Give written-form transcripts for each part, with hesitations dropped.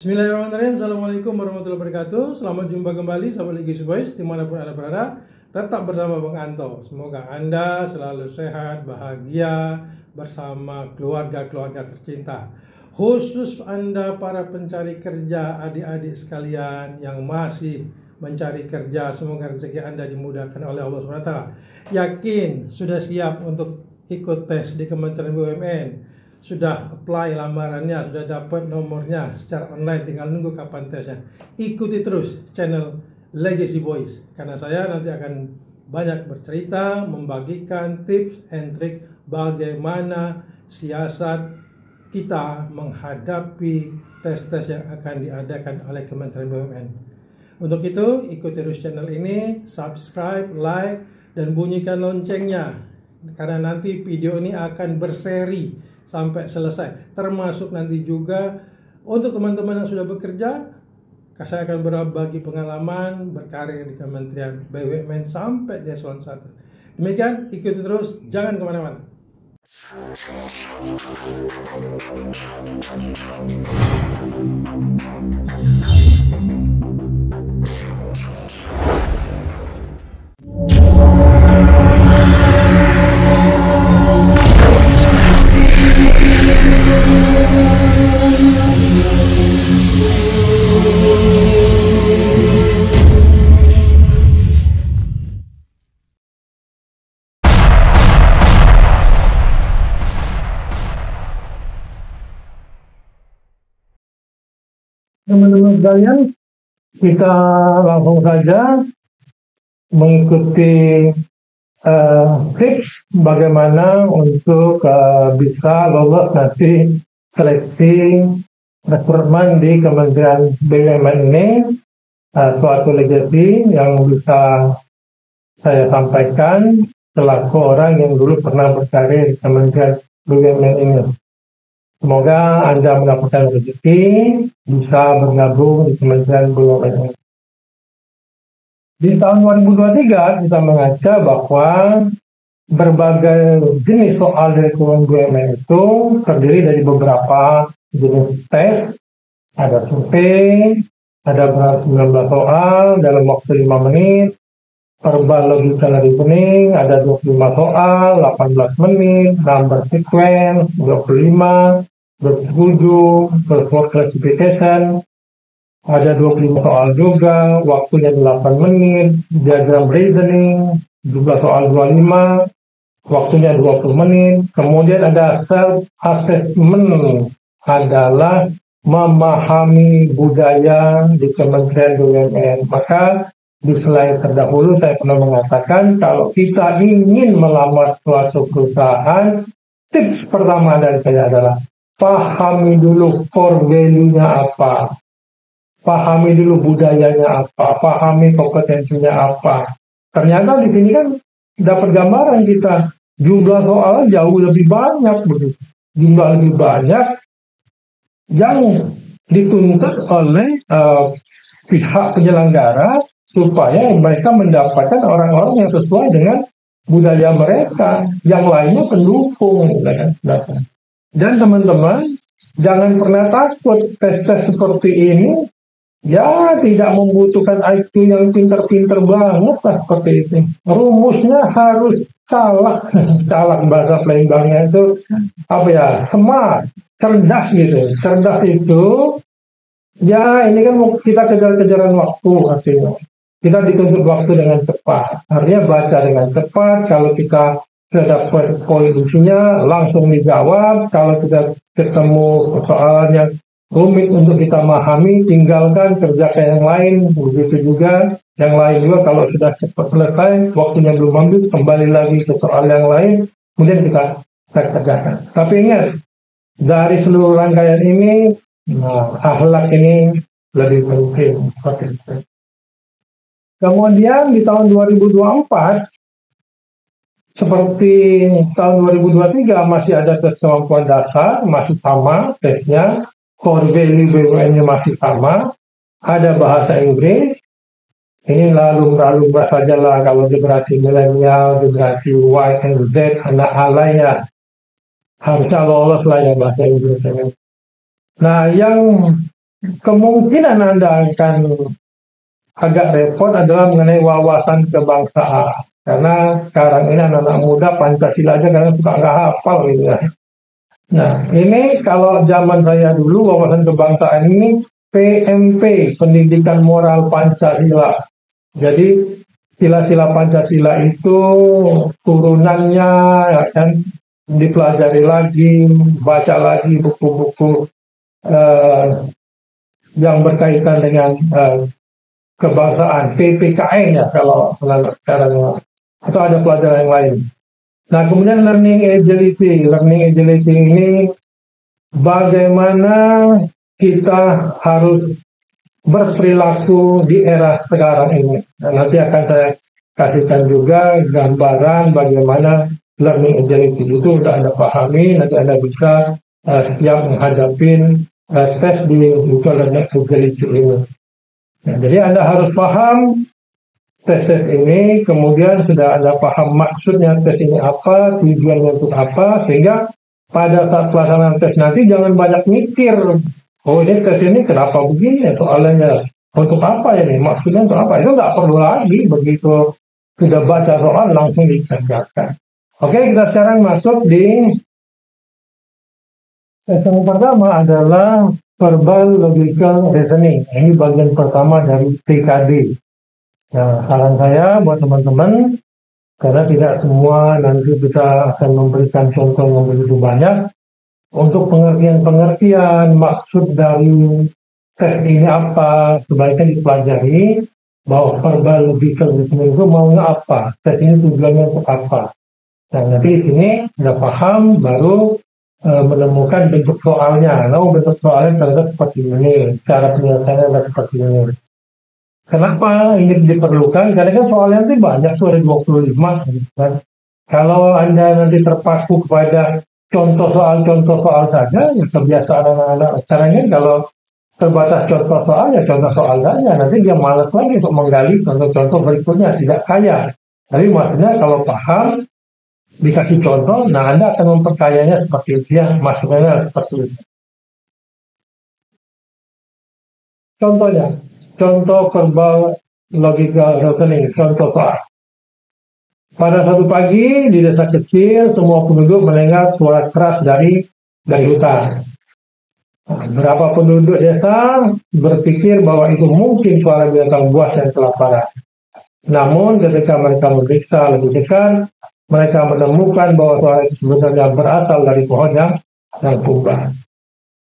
Bismillahirrahmanirrahim. Assalamualaikum warahmatullahi wabarakatuh. Selamat jumpa kembali sahabat Ligis Boys dimanapun Anda berada. Tetap bersama Bang Anto. Semoga Anda selalu sehat, bahagia bersama keluarga-keluarga tercinta. Khusus Anda para pencari kerja, adik-adik sekalian yang masih mencari kerja, semoga rezeki Anda dimudahkan oleh Allah SWT. Yakin sudah siap untuk ikut tes di Kementerian BUMN? Sudah apply lamarannya, sudah dapat nomornya secara online, tinggal nunggu kapan tesnya. Ikuti terus channel Legacy Boys, karena saya nanti akan banyak bercerita, membagikan tips and trik bagaimana siasat kita menghadapi tes-tes yang akan diadakan oleh Kementerian BUMN. Untuk itu, ikuti terus channel ini, subscribe, like, dan bunyikan loncengnya, karena nanti video ini akan berseri sampai selesai, termasuk nanti juga untuk teman-teman yang sudah bekerja, saya akan berbagi pengalaman berkarir di Kementerian BUMN sampai di eselon 1. Demikian, ikuti terus, jangan kemana-mana. Teman-teman sekalian, kita langsung saja mengikuti tips bagaimana untuk bisa lolos nanti seleksi rekrutmen di Kementerian BUMN ini. Suatu legasi yang bisa saya sampaikan selaku orang yang dulu pernah berkarir di Kementerian BUMN ini. Semoga Anda mendapatkan rezeki bisa bergabung di Kementerian BUMN. Di tahun 2023 kita mengaca bahwa berbagai jenis soal dari Kementerian BUMN itu terdiri dari beberapa jenis tes. Ada survei, ada 19 soal dalam waktu 5 menit, verbal logical reasoning, ada 25 soal, 18 menit, number sequence, 25, 27, word classification, ada 25 soal juga, waktunya 8 menit, diagram reasoning, juga soal 25, waktunya 20 menit, kemudian ada self-assessment, adalah memahami budaya di Kementerian BUMN. Maka di slide terdahulu saya pernah mengatakan kalau kita ingin melamar suatu perusahaan, tips pertama dari saya adalah pahami dulu core value-nya apa, pahami dulu budayanya apa, pahami kompetensinya apa. Ternyata di sini kan dapat gambaran kita, jumlah soal jauh lebih banyak, begitu. Jumlah lebih banyak yang dituntut oleh pihak penyelenggara supaya mereka mendapatkan orang-orang yang sesuai dengan budaya mereka, yang lainnya pendukung. Dan teman-teman, jangan pernah takut, tes-tes seperti ini ya tidak membutuhkan IQ yang pinter-pinter banget lah seperti itu. Rumusnya harus calak, calak bahasa Palembangnya itu apa ya, smart, cerdas gitu. Cerdas itu ya ini kan kita kejar-kejaran waktu artinya. Kita dituntut waktu dengan cepat. Artinya baca dengan cepat, kalau kita sudah dapat poin isinya langsung dijawab. Kalau kita ketemu soal yang rumit untuk kita memahami, tinggalkan, kerjakan yang lain. Begitu juga yang lain juga, kalau sudah cepat selesai, waktunya belum habis, kembali lagi ke soal yang lain, kemudian kita kerjakan. Tapi ingat, dari seluruh rangkaian ini, akhlak ini lebih penting. Kemudian di tahun 2024, seperti tahun 2023 masih ada tes kemampuan dasar, masih sama tesnya, core value BUMN-nya masih sama, ada bahasa Inggris, ini lalu saja lah kalau generasi milenial, generasi Y and Z, anak lainnya, harusnya lolos lah ya bahasa Inggris. Nah, yang kemungkinan Anda akan agak repot adalah mengenai wawasan kebangsaan. Karena sekarang ini anak-anak muda Pancasila aja karena suka nggak hafal gitu ya. Nah, ini kalau zaman saya dulu wawasan kebangsaan ini PMP, Pendidikan Moral Pancasila. Jadi sila-sila Pancasila itu turunannya ya kan dipelajari lagi, baca lagi buku-buku yang berkaitan dengan kebangsaan, PPKN ya kalau sekarang, atau ada pelajaran yang lain. Nah, kemudian learning agility. Learning agility ini bagaimana kita harus berperilaku di era sekarang ini. Nah, nanti akan saya kasihkan juga gambaran bagaimana learning agility itu sudah Anda pahami, nanti Anda bisa siap menghadapi tes di learning agility ini. Nah, jadi Anda harus paham tes-tes ini, kemudian sudah Anda paham maksudnya tes ini apa, tujuannya untuk apa, sehingga pada saat pelaksanaan tes nanti jangan banyak mikir, oh ini tes ini kenapa begini soalnya, untuk apa ini, maksudnya untuk apa, itu nggak perlu lagi, begitu sudah baca soal langsung dikerjakan. Oke, kita sekarang masuk di tes yang pertama adalah verbal logical reasoning. Ini bagian pertama dari PKD. Nah, saran saya buat teman-teman, karena tidak semua nanti kita akan memberikan contoh yang begitu banyak, untuk pengertian-pengertian maksud dari tes ini apa, sebaiknya dipelajari bahwa verbal logical reasoning itu maunya apa, tes ini tujuannya untuk apa. Nah, nanti di sini sudah paham, baru menemukan bentuk soalnya. Lalu bentuk soalnya ternyata seperti ini, cara penyelesaiannya seperti ini. Kenapa ini diperlukan? Karena kan soalnya itu banyak, tuh ada 25. Kan? Kalau Anda nanti terpaku kepada contoh soal saja, ya kebiasaan anak-anak sekarang ini kalau terbatas contoh soal saja, nanti dia malas lagi untuk menggali contoh-contoh berikutnya, tidak kaya. Tapi maksudnya kalau paham, dikasih contoh, nah Anda akan memperkayanya seperti itu ya, maksudnya seperti itu. Contohnya, contoh verbal logical reasoning, contoh soal. Pada satu pagi di desa kecil, semua penduduk mendengar suara keras dari hutan. Berapa penduduk desa berpikir bahwa itu mungkin suara binatang buas yang kelaparan. Namun ketika mereka memeriksa lebih dekat, mereka menemukan bahwa suara itu sebenarnya berasal dari pohon yang tumbang.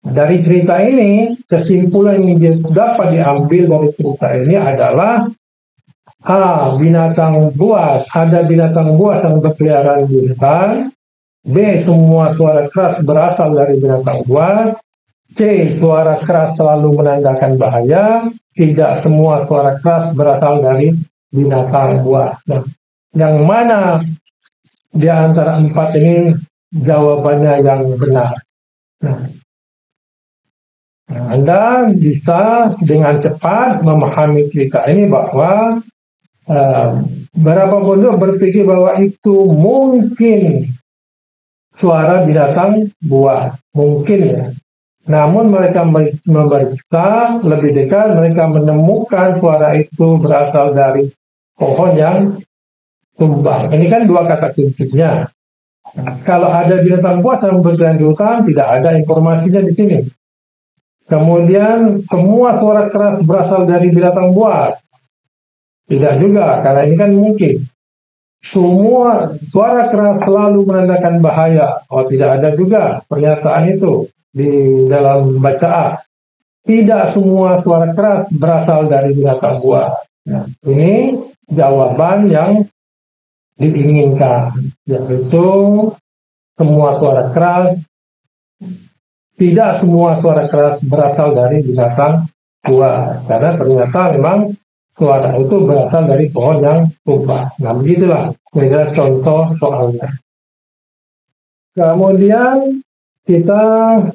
Dari cerita ini, kesimpulan yang dapat diambil dari cerita ini adalah A. Binatang buas, ada binatang buas yang berkeliaran di hutan. B. Semua suara keras berasal dari binatang buas. C. Suara keras selalu menandakan bahaya. Tidak semua suara keras berasal dari binatang buas. Nah, yang mana di antara empat ini jawabannya yang benar? Nah, Anda bisa dengan cepat memahami cerita ini bahwa berapa penduduk berpikir bahwa itu mungkin suara binatang buas, mungkin ya. Namun mereka memeriksa lebih dekat, mereka menemukan suara itu berasal dari pohon yang tumbang. Ini kan dua kata kuncinya. Nah, kalau ada binatang buas yang berkeliaran di hutan, tidak ada informasinya di sini. Kemudian semua suara keras berasal dari binatang buas. Tidak juga, karena ini kan mungkin. Semua suara keras selalu menandakan bahaya. Oh, tidak ada juga pernyataan itu di dalam bacaan. Tidak semua suara keras berasal dari binatang buas. Nah, ini jawaban yang diinginkan, yaitu semua suara keras, tidak semua suara keras berasal dari binatang buas, karena ternyata memang suara itu berasal dari pohon yang tumbang. Nah, begitulah kira-kira contoh soalnya. Kemudian kita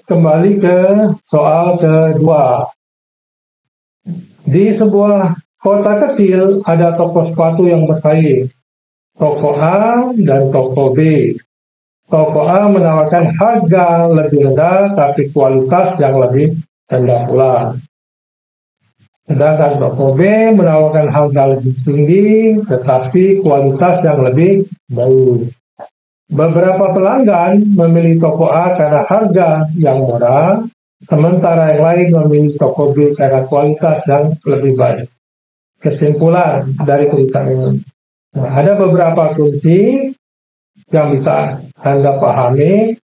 kembali ke soal kedua. Di sebuah kota kecil ada toko sepatu yang bersaing. Toko A dan toko B. Toko A menawarkan harga lebih rendah tapi kualitas yang lebih rendah pula. Sedangkan toko B menawarkan harga lebih tinggi, tetapi kualitas yang lebih baik. Beberapa pelanggan memilih toko A karena harga yang murah, sementara yang lain memilih toko B karena kualitas yang lebih baik. Kesimpulan dari tulisan ini. Nah, ada beberapa kunci yang bisa Anda pahami.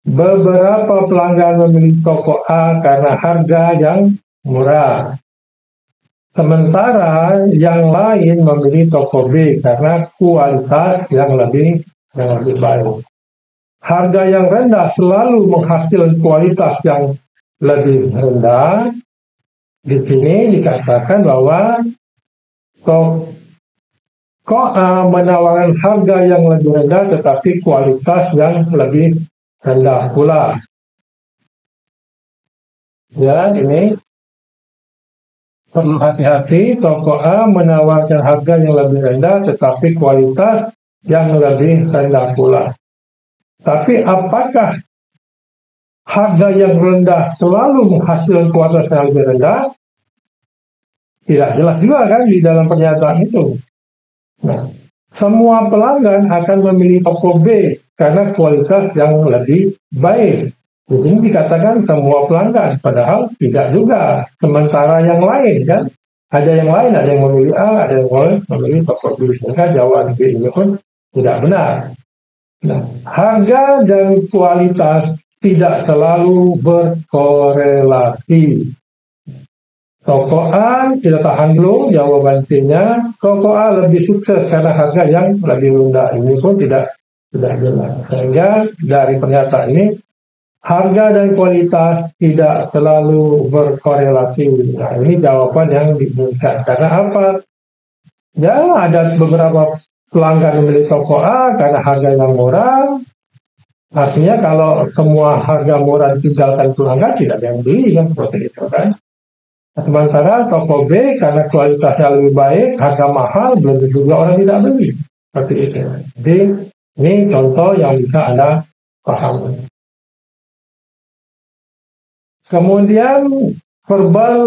Beberapa pelanggan memilih toko A karena harga yang murah. Sementara yang lain memilih toko B karena kualitas yang lebih baik. Harga yang rendah selalu menghasilkan kualitas yang lebih rendah. Di sini dikatakan bahwa toko A menawarkan harga yang lebih rendah tetapi kualitas yang lebih rendah pula. Ya, ini perlu hati-hati, toko A menawarkan harga yang lebih rendah tetapi kualitas yang lebih rendah pula. Tapi apakah harga yang rendah selalu menghasilkan kualitas yang lebih rendah? Tidak jelas juga kan di dalam pernyataan itu. Nah, semua pelanggan akan memilih toko B karena kualitas yang lebih baik. Jadi dikatakan semua pelanggan, padahal tidak juga. Sementara yang lain kan, ada yang lain, ada yang memilih A, ada yang memilih toko B. Sehingga jawaban B ini pun tidak benar. Nah, harga dan kualitas tidak selalu berkorelasi. Toko A, kita tahan dulu jawaban C-nya, toko A lebih sukses karena harga yang lebih rendah. Ini pun tidak jelas. Sehingga dari pernyataan ini, harga dan kualitas tidak selalu berkorelasi. Nah, ini jawaban yang diinginkan. Karena apa? Ya, ada beberapa pelanggan memilih toko A karena harga yang murah. Artinya kalau semua harga murah ditinggalkan pelanggan, tidak ada yang beli kan, seperti itu kan. Sementara toko B karena kualitasnya lebih baik, harga mahal, belum tentu juga orang tidak beli. Seperti itu. Jadi, ini contoh yang bisa Anda pahami. Kemudian verbal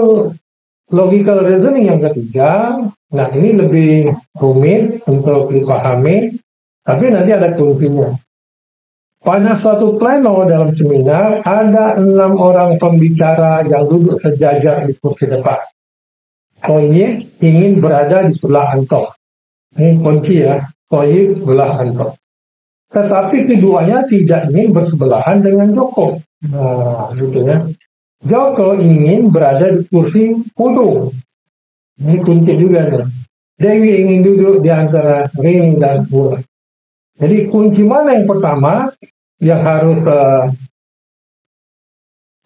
logical reasoning yang ketiga. Nah, ini lebih rumit untuk dipahami, tapi nanti ada kuncinya. Pada suatu pleno dalam seminar, ada 6 orang pembicara yang duduk sejajar di kursi depan. Toyib ingin berada di sebelah Anto. Ini kunci ya, Toyib sebelah Anto. Tetapi keduanya tidak ingin bersebelahan dengan Joko. Nah, gitu ya. Joko ingin berada di kursi ujung. Ini kunci juga nih. Dewi ingin duduk di antara Rini dan Bulan. Jadi kunci mana yang pertama yang harus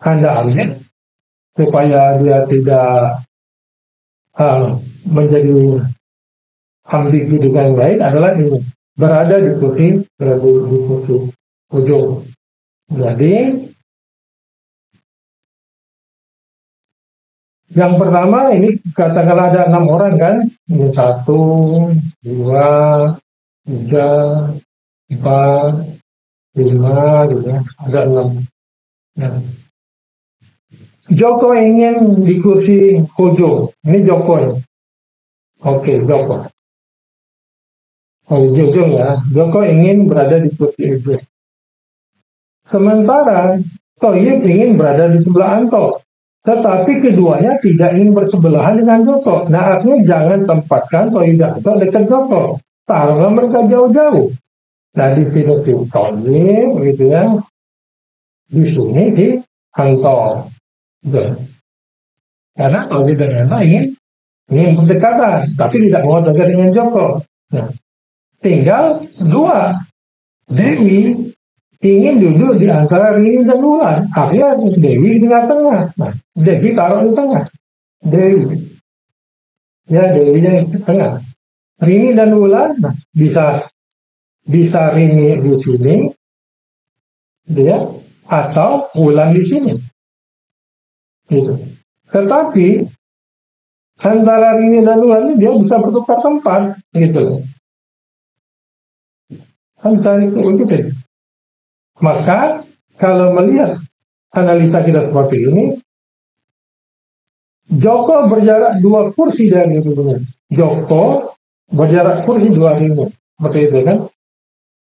Anda ambil supaya dia tidak menjadi ambigu dengan baik adalah ini. Berada di kursi ujung. Jadi yang pertama ini katakanlah ada 6 orang kan, ini 1, 2, 3, 4, 5, gitu ya, ada 6. Nah, Joko ingin di kursi ujung, ini Joko ya. Oke, Joko. Oh, ujung ya, Joko ingin berada di kursi ujung. Sementara Toyib ingin berada di sebelah Anto. Tetapi keduanya tidak ingin bersebelahan dengan Joko. Nah, artinya jangan tempatkan Toyib dan Anto dekat Joko. Taruhlah mereka jauh-jauh. Nah, di sini si Toyib, gitu ya. Di sini di Anto. Karena Toyib dan Anto ingin berdekatan, tapi tidak mau dekat dengan Joko. Nah, tinggal 2. Dewi ingin duduk di antara Rini dan Wulan. Akhirnya Dewi di tengah-tengah. Nah, Dewi taruh di tengah. Dewi. Ya, Dewinya di tengah. Rini dan Wulan, nah, bisa Rini di sini, dia, atau Wulan di sini. Gitu. Tetapi, antara Rini dan Wulan dia bisa bertukar tempat. Gitu. Kan cari itu. Maka kalau melihat analisa kita seperti ini, Joko berjarak 2 kursi dari Rini. Joko berjarak kursi 2 Rini. Seperti itu kan.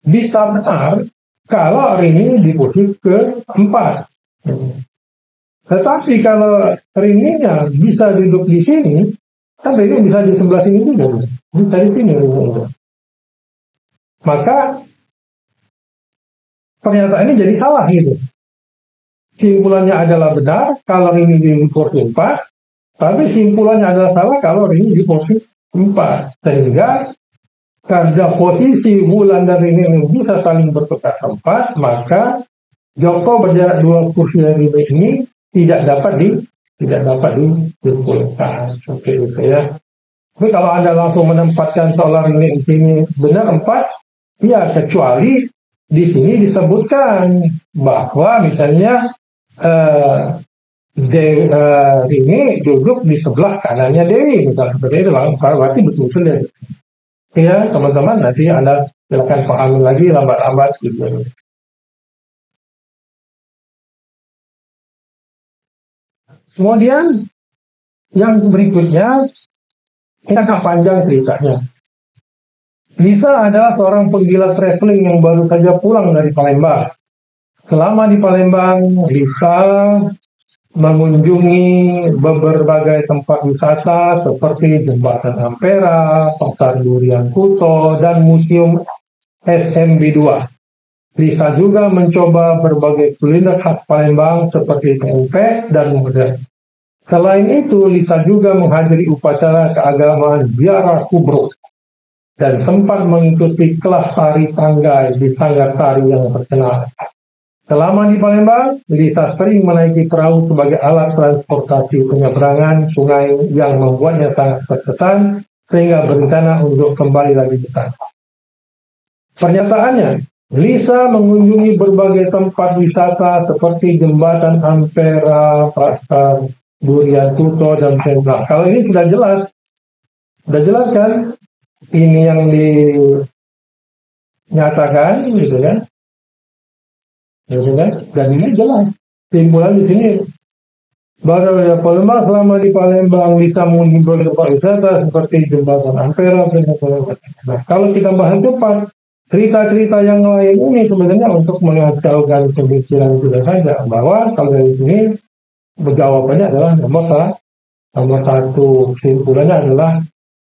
Bisa benar kalau Rini di kursi keempat. Tetapi kalau Rininya bisa duduk di sini, kan Rini bisa di sebelah sini juga. Bisa di sini Rini. Maka pernyataan ini jadi salah gitu. Simpulannya adalah benar kalau Rini di kursi 4, tapi simpulannya adalah salah kalau Rini di kursi 4. Sehingga karena posisi bulan dan Rini bisa saling bertukar tempat, maka Joko berjarak 2 kursi dari ini tidak dapat disimpulkan seperti itu ya. Tapi kalau Anda langsung menempatkan solar ini di sini benar 4, ya kecuali di sini disebutkan bahwa misalnya Rini duduk di sebelah kanannya Dewi, misalnya seperti itu, berarti betul-betul ya. Ya, teman-teman, nanti Anda silakan pahami lagi lambat-lambat gitu. Kemudian yang berikutnya, ini agak panjang ceritanya. Lisa adalah seorang penggilat wrestling yang baru saja pulang dari Palembang. Selama di Palembang, Lisa mengunjungi berbagai tempat wisata seperti Jembatan Ampera, Pasar Durian Kuto, dan Museum SMB2. Lisa juga mencoba berbagai kuliner khas Palembang seperti tempe dan model. Selain itu, Lisa juga menghadiri upacara keagamaan Ziarah Kubro dan sempat mengikuti kelas tari tanggai di sanggar tari yang terkenal. Selama di Palembang, Lisa sering menaiki perahu sebagai alat transportasi penyeberangan sungai yang membuatnya sangat terkesan sehingga berencana untuk kembali lagi ke sana. Pernyataannya, Lisa mengunjungi berbagai tempat wisata seperti Jembatan Ampera, Pasar Durian Kuto, dan Semblang. Kalau ini sudah jelas kan? Ini yang dinyatakan, gitu kan? Dan ini jelas simpulan di sini. Baru ya Palembang, selama di Palembang Lisa mengunjungi tempat wisata seperti Jembatan Ampera. Nah, kalau kita bahas cepat, cerita-cerita yang lain ini sebenarnya untuk mengacaukan pemikiran kita saja, bahwa kalau dari sini jawabannya adalah nomor satu, simpulannya adalah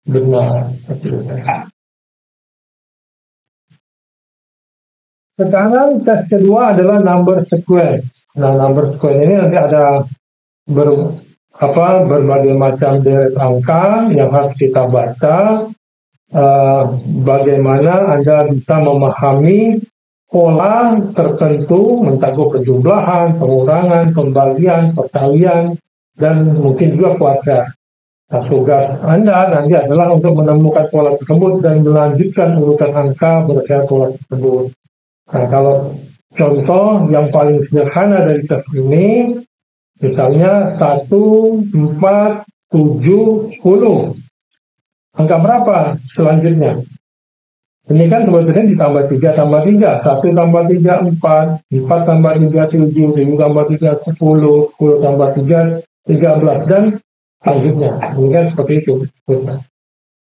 benar. Sekarang tes kedua adalah number sequence. Nah, number sequence ini nanti ada berbagai macam deret angka yang harus kita baca. Bagaimana Anda bisa memahami pola tertentu, mencakup penjumlahan, pengurangan, pembagian, perkalian, dan mungkin juga kuadrat. Nah, tugas Anda nanti adalah untuk menemukan pola tersebut dan melanjutkan urutan angka berdasarkan pola tersebut. Nah, kalau contoh yang paling sederhana dari tes ini, misalnya 1, 4, 7, 10. Angka berapa selanjutnya? Ini kan sebetulnya ditambah 3 tambah 3. 1 tambah 3, 4. 4 tambah 3, 7. 7 tambah 3, 10. 10 tambah 3, 13. Dan selanjutnya. Ini kan seperti itu.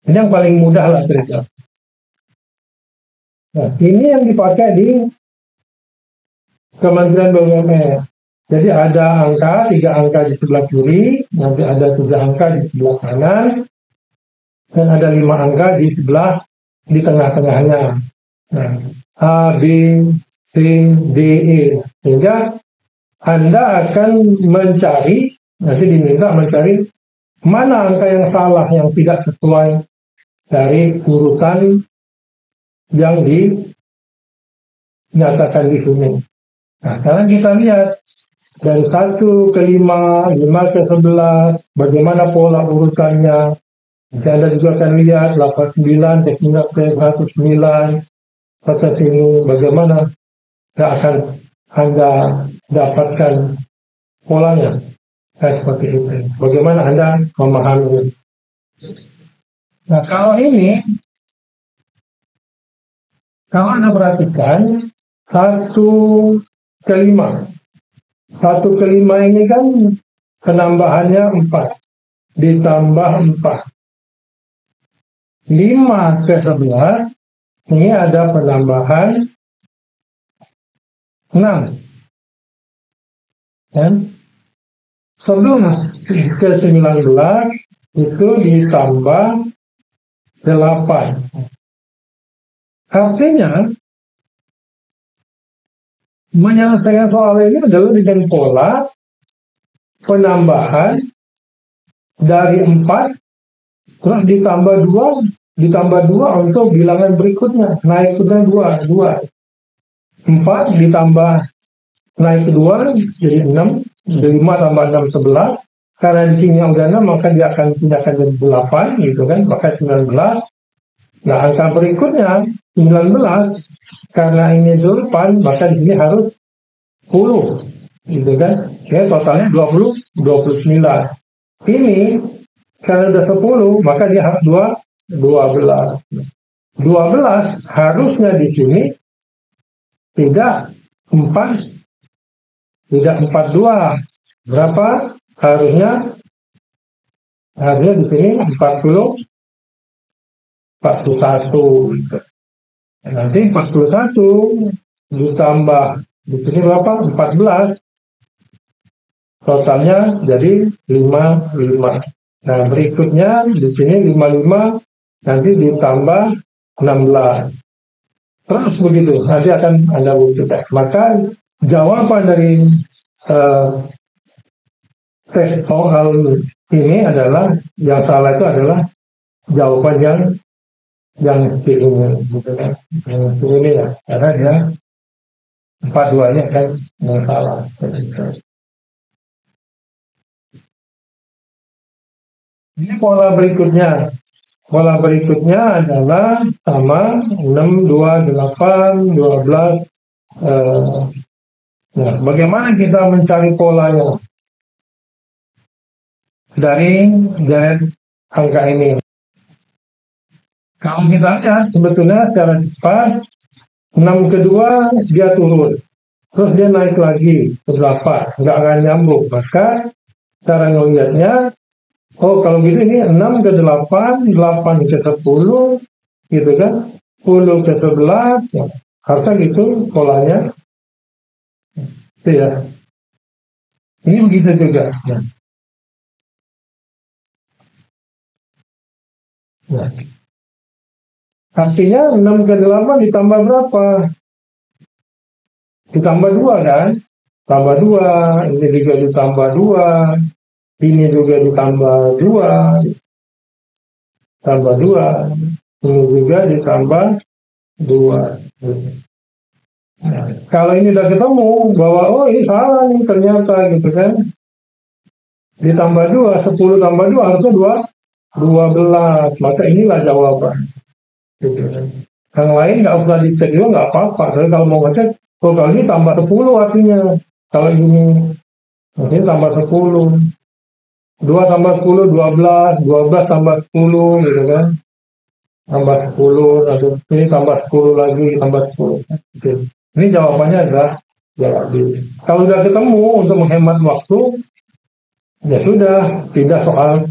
Ini yang paling mudah lah cerita. Nah, ini yang dipakai di Kementerian BUMN. Jadi ada angka, 3 angka di sebelah kiri, nanti ada 3 angka di sebelah kanan, dan ada 5 angka di tengah-tengahnya. Nah, A, B, C, D, E. Sehingga Anda akan mencari, nanti diminta mencari mana angka yang salah, yang tidak sesuai dari urutan yang dinyatakan di sini. Nah, sekarang kita lihat dari 1 ke 5, 5 ke 11, bagaimana pola urutannya. Nanti Anda juga akan lihat 89 ke 109, pada sini bagaimana akan Anda dapatkan polanya. Seperti itu. Bagaimana Anda memahami. Nah, kalau ini, kalau Anda perhatikan 1 ke 5. 1 ke 5 ini kan penambahannya 4. ditambah 4. 5 ke 11, ini ada penambahan 6. Dan 11 ke 19 itu ditambah 8. Artinya, menyelesaikan soal ini adalah dengan pola penambahan dari 4 terus ditambah 2 untuk bilangan berikutnya, naik ke 2. 4 ditambah naik ke 2 jadi 6, 5 tambah 6 11. Karena di sini udah 6 maka dia akan pindahkan jadi 8 gitu kan, maka 19. Nah, angka berikutnya 19 karena ini 8 maka di sini harus 10 gitu kan. Ya, totalnya 29. Ini kalau udah 10 maka dia harus 12. 12 harusnya di sini tidak 42. Berapa? Harusnya di sini 41. Nanti 41 ditambah di sini berapa? 14. Totalnya jadi 55. Nah, berikutnya di sini 55 nanti ditambah 16. Terus begitu, nanti akan Anda buktikan. Maka jawaban dari tes soal ini adalah, yang salah itu adalah jawaban yang ini, gitu kan? Yang ini ya, karena dia 42-nya kan yang salah. Ini pola berikutnya. Pola berikutnya adalah sama 6, 2, 8, 12. Nah, bagaimana kita mencari polanya dari angka ini? Kalau kita lihat sebetulnya secara cepat 6 ke 2 dia turun, terus dia naik lagi ke 8, nggak akan nyambung. Maka cara ngelihatnya, oh kalau gitu ini 6 ke 8, 8 ke 10, gitu kan, 10 ke 11, ya. Harusnya gitu polanya. Itu ya. Ini begitu juga. Ya. Ya. Artinya 6 ke 8 ditambah berapa? Ditambah 2 kan? Tambah 2, ini juga ditambah 2, ini juga ditambah 2, tambah 2, ini juga ditambah 2. Nah, kalau ini udah ketemu bahwa oh ini salah nih ternyata gitu kan. Ditambah 2, 10 tambah 2 harusnya 12. Maka inilah jawaban. Gitu kan. Yang lain nggak usah dicek juga nggak apa-apa. Tapi kalau mau ngecek, oh kalau ini tambah 10 artinya. Kalau ini tambah 10. 2 tambah 10, 12. 12 tambah 10 gitu kan. Tambah 10, atau ini tambah 10 lagi, tambah 10. Gitu. Ini jawabannya adalah jawab B. Kalau sudah ketemu untuk menghemat waktu, ya sudah, tidak soal.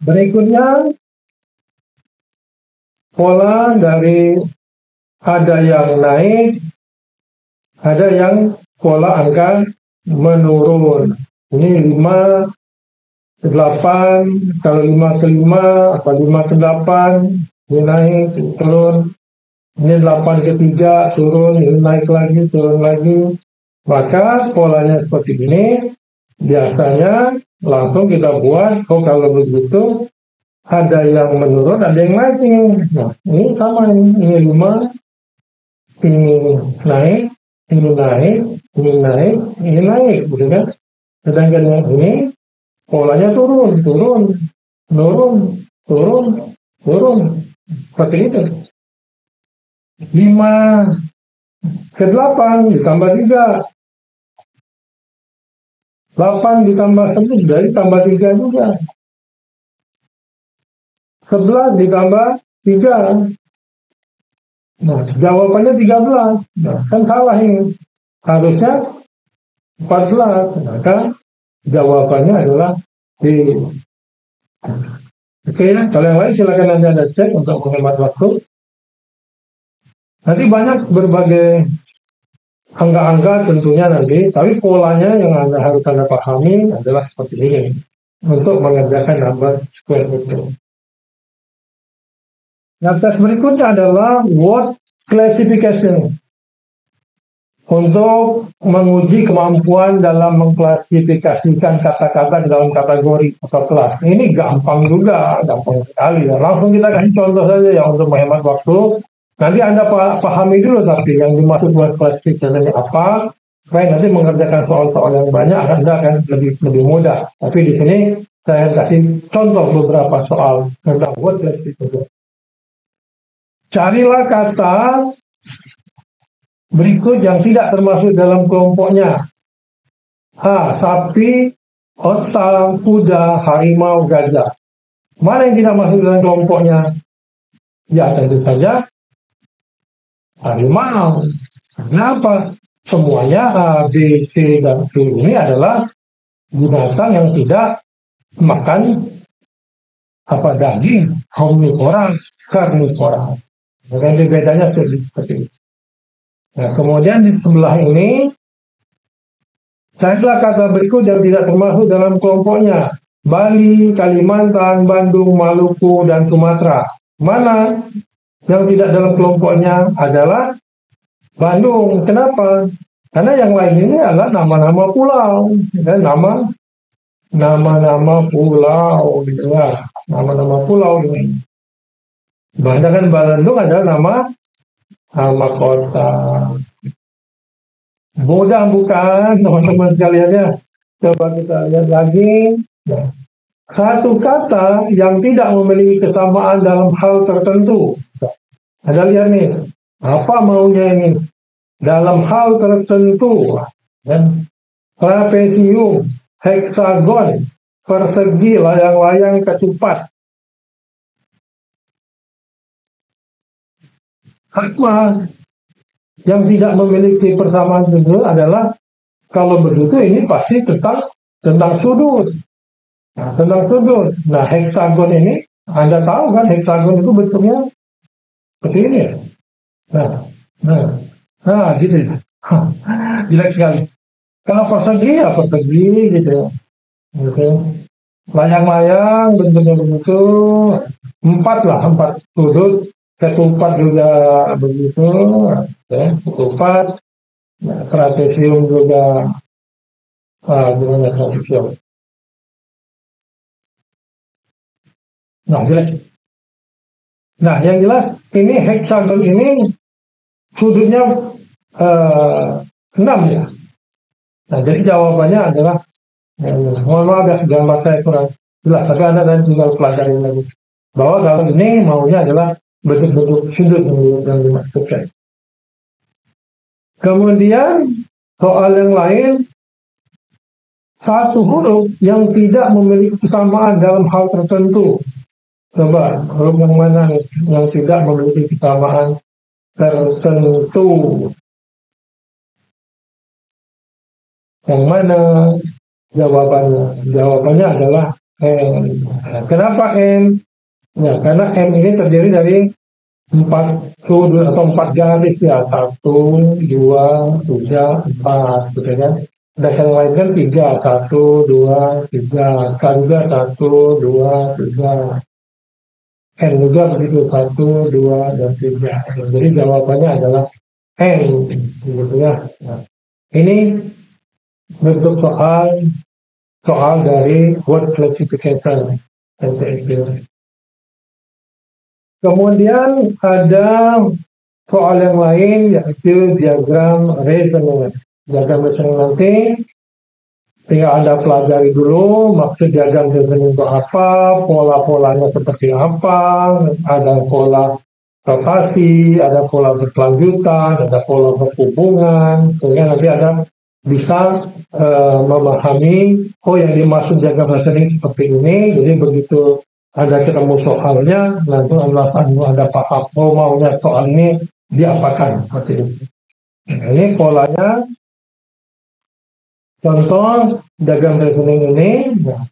Berikutnya, pola dari ada yang naik, ada yang pola angka menurun. Ini 5 ke 8, kalau 5 ke 5, atau 5 ke 8, ini naik, turun. Ini 8 ke 3, turun, ini naik lagi, turun lagi. Maka polanya seperti ini, biasanya langsung kita buat, oh kalau begitu, ada yang menurun, ada yang naik nih. Nah, ini sama, ini 5, ini naik, ini naik, ini naik, ini naik, gitu kan. Sedangkan yang ini, polanya turun, turun, turun. Seperti itu. 5 ke 8 ditambah 3. 8 ditambah 1 dari tambah 3 juga. 11 ditambah 3. Nah, jawabannya 13. Nah, kan salah ini. Harusnya 14. Maka Jawabannya adalah B. Oke, kalau yang lain silakan nanti Anda cek untuk menghemat waktu. Nanti banyak berbagai angka-angka tentunya nanti, tapi polanya yang harus Anda pahami adalah seperti ini untuk mengerjakan number square itu. Nah, tes berikutnya adalah word classification. Untuk menguji kemampuan dalam mengklasifikasikan kata-kata dalam kategori atau kelas. Ini gampang juga, gampang sekali. Ya. Langsung kita kasih contoh saja ya untuk menghemat waktu. Nanti Anda pahami dulu tapi yang dimaksud word classification ini apa, supaya nanti mengerjakan soal-soal yang banyak Anda akan lebih mudah. Tapi di sini saya kasih contoh beberapa soal tentang word classification. Carilah kata berikut yang tidak termasuk dalam kelompoknya. A. Sapi, onta, kuda, harimau, gajah. Mana yang tidak masuk dalam kelompoknya? Ya tentu saja harimau. Kenapa? Semuanya A, B, C, dan D ini adalah binatang yang tidak makan daging, omnivora, karnivora. Dengan bedanya seperti itu. Nah, kemudian di sebelah ini, carilah kata berikut yang tidak termasuk dalam kelompoknya. Bali, Kalimantan, Bandung, Maluku, dan Sumatera. Mana yang tidak dalam kelompoknya adalah Bandung. Kenapa? Karena yang lain ini adalah nama-nama pulau. Dan nama-nama pulau. Gitu ya. Nama-nama pulau ini. Bahkan Bandung adalah nama kota. Mudah bukan teman-teman sekalian ya? Coba kita lihat lagi. Nah, satu kata yang tidak memiliki kesamaan dalam hal tertentu. Ada lihat nih, apa maunya ini? Dalam hal tertentu. Dan trapesium, heksagon, persegi, layang-layang, ketupat. Apa yang tidak memiliki persamaan tertentu adalah kalau begitu ini pasti tentang sudut. Nah, tentang sudut. Nah, heksagon ini Anda tahu kan heksagon itu bentuknya seperti ini ya. Nah, gitu ya. Jelek sekali. Kalau persegi ya persegi gitu ya. Gitu. Layang-layang bentuknya begitu. Empat sudut. Ketupat juga begitu, ya, ketupat, nah, trapesium juga, gimana trapesium? Nah, jelas. Nah, yang jelas ini heksagon ini sudutnya 6 ya. Nah, jadi jawabannya adalah, mohon maaf ya, gambar saya kurang jelas, tapi Anda nanti tinggal pelajari lagi. Bahwa kalau ini maunya adalah bentuk-bentuk sudut yang dimaksudkan. Kemudian soal yang lain, satu huruf yang tidak memiliki kesamaan dalam hal tertentu. Coba huruf yang mana yang tidak memiliki kesamaan tertentu? Yang mana jawabannya? Jawabannya adalah M. Kenapa M? Ya, karena M ini terdiri dari 4 sudut atau 4 garis ya, 1, 2, 3, 4 gitu kan. Dan yang lain kan 3, 1, 2, 3, K juga 1, 2, 3, N juga begitu 1, 2, dan 3. Jadi jawabannya adalah N gitu ya. Nah, ini bentuk soal dari word classification. Kemudian ada soal yang lain yaitu diagram reasoning. Diagram reasoning nanti tinggal Anda pelajari dulu maksud diagram reasoning itu apa, pola-polanya seperti apa, ada pola rotasi, ada pola berkelanjutan, ada pola berhubungan, sehingga nanti Anda bisa memahami, oh yang dimaksud diagram reasoning seperti ini, jadi begitu ada ketemu soalnya, nanti Anda paham, oh maunya soal ini diapakan seperti itu. Nah, ini polanya Contoh diagram reasoning ini, nah,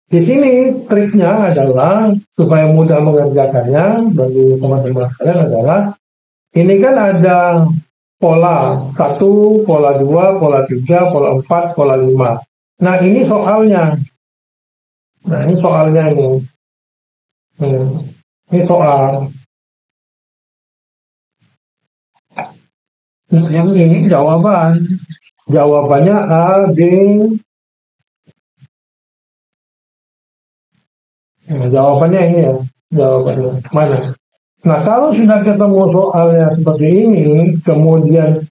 di sini triknya adalah supaya mudah mengerjakannya bagi teman-teman sekalian adalah ini kan ada pola 1, pola 2, pola 3, pola 4, pola 5. Nah, ini soalnya. Nah, ini soalnya ini. Ini soal. Yang ini jawaban. Jawabannya A, B. Nah, jawabannya ini ya. Jawabannya mana? Nah, kalau sudah ketemu soalnya seperti ini, kemudian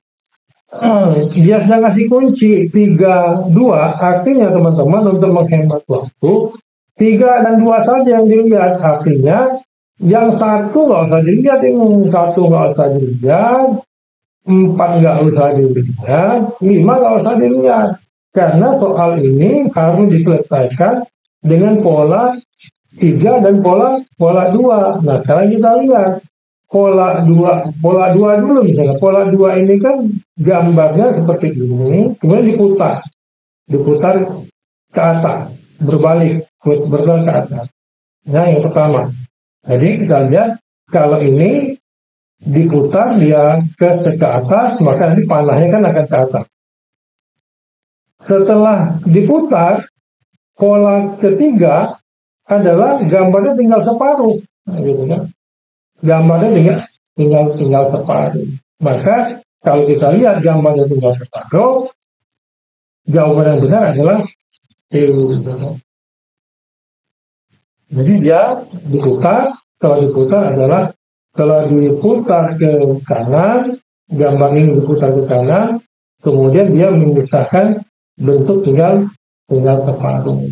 dia sudah kasih kunci 3, 2, artinya teman-teman untuk menghemat waktu, 3 dan 2 saja yang dilihat. Artinya yang satu nggak usah dilihat, ini satu nggak usah dilihat, 4 nggak usah dilihat, 5 nggak usah dilihat. Karena soal ini harus diselesaikan dengan pola 3 dan pola 2. Nah, sekarang kita lihat pola 2 dulu misalnya. Pola 2 ini kan gambarnya seperti ini, kemudian diputar ke atas, berbalik ke atas. Nah, yang pertama. Jadi kita lihat kalau ini diputar dia ke atas, maka nanti panahnya kan akan ke atas. Setelah diputar, pola ketiga adalah gambarnya tinggal separuh, gitu kan? Gambarnya tinggal separuh. Maka kalau kita lihat gambarnya tinggal separuh, jawaban yang benar adalah E. Jadi dia diputar, kalau diputar ke kanan, gambar ini diputar ke kanan, kemudian dia memisahkan bentuk tinggal separuh.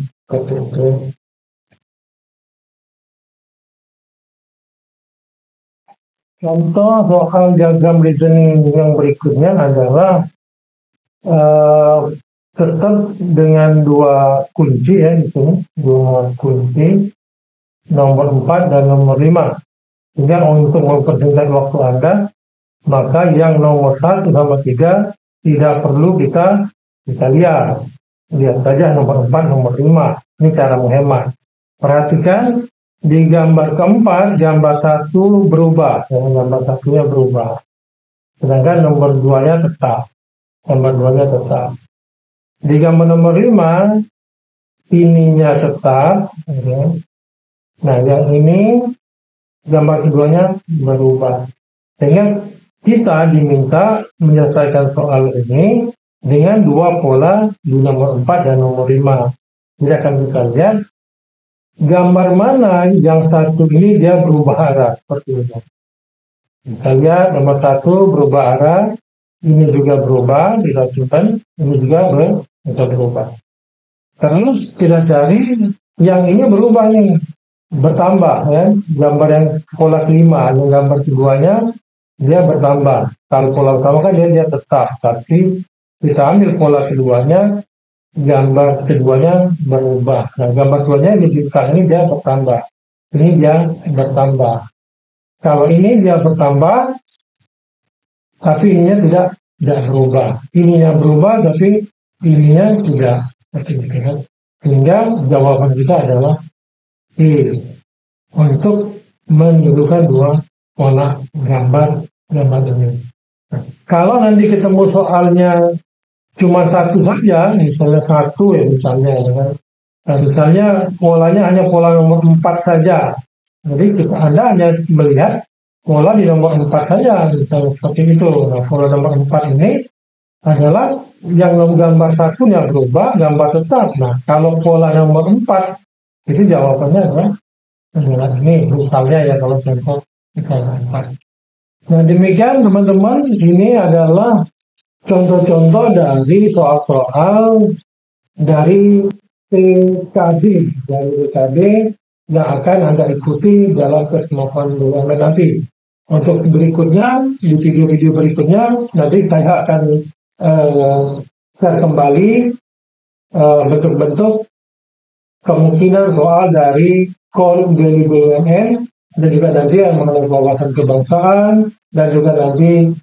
Contoh soal diagram reasoning yang berikutnya adalah tetap dengan 2 kunci ya di sini, 2 kunci, nomor 4 dan nomor 5. Sehingga untuk mempersingkat waktu Anda, maka yang nomor 1 sama 3 tidak perlu kita lihat. Lihat saja nomor 4, nomor 5. Ini cara menghemat. Perhatikan di gambar keempat, gambar 1 berubah. Ya, gambar 1-nya berubah. Sedangkan nomor 2-nya tetap. Di gambar nomor 5, ininya tetap. Ya. Nah, yang ini gambar keduanya berubah. Sehingga kita diminta menyelesaikan soal ini dengan 2 pola di nomor 4 dan nomor 5. Jadi akan kita lihat gambar mana yang satu ini dia berubah arah seperti ini. Kita lihat nomor 1 berubah arah, ini juga berubah, dilakukan, ini juga berubah. Terus kita cari yang ini berubah nih, bertambah ya. Gambar yang pola kelima, yang gambar keduanya dia bertambah. Kalau pola utama kan dia tetap, tapi kita ambil pola keduanya, gambar keduanya berubah. Nah, gambar keduanya ini dia bertambah. Ini dia bertambah. Kalau ini dia bertambah, tapi ininya tidak berubah. Ininya berubah, tapi ininya tidak. Sehingga jawaban kita adalah E. Untuk menunjukkan 2 pola gambar ini. Nah, kalau nanti ketemu soalnya cuma 1 saja, misalnya 1 ya misalnya, nah, misalnya polanya hanya pola nomor 4 saja. Jadi Anda hanya melihat pola di nomor 4 saja, misalnya seperti itu. Nah, pola nomor 4 ini adalah yang gambar 1-nya berubah, gambar tetap. Nah, kalau pola nomor 4, itu jawabannya adalah ini misalnya ya, kalau contoh misalnya 4. Nah, demikian teman-teman, ini adalah contoh-contoh dari soal-soal dari TKD yang akan Anda ikuti dalam kesempatan BUMN nanti. Untuk berikutnya, di video-video berikutnya, nanti saya akan share kembali bentuk-bentuk kemungkinan soal dari core value BUMN, dan juga nanti yang mengenai wawasan kebangsaan, dan juga nanti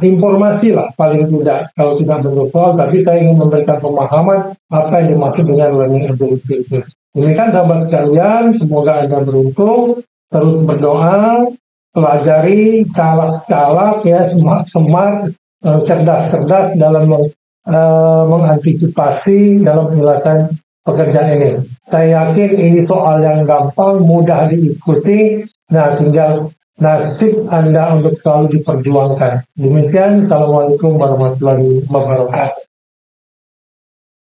informasi lah paling tidak, kalau tidak bentuk soal, tapi saya ingin memberikan pemahaman apa yang dimaksud dengan learning ability itu. Demikian sahabat sekalian, semoga Anda beruntung, terus berdoa, pelajari calak-calak ya, smart, cerdas-cerdas dalam mengantisipasi dalam penyelesaian pekerjaan ini. Saya yakin ini soal yang gampang, mudah diikuti, nah tinggal nasib Anda untuk selalu diperjuangkan. Demikian, Assalamualaikum warahmatullahi wabarakatuh.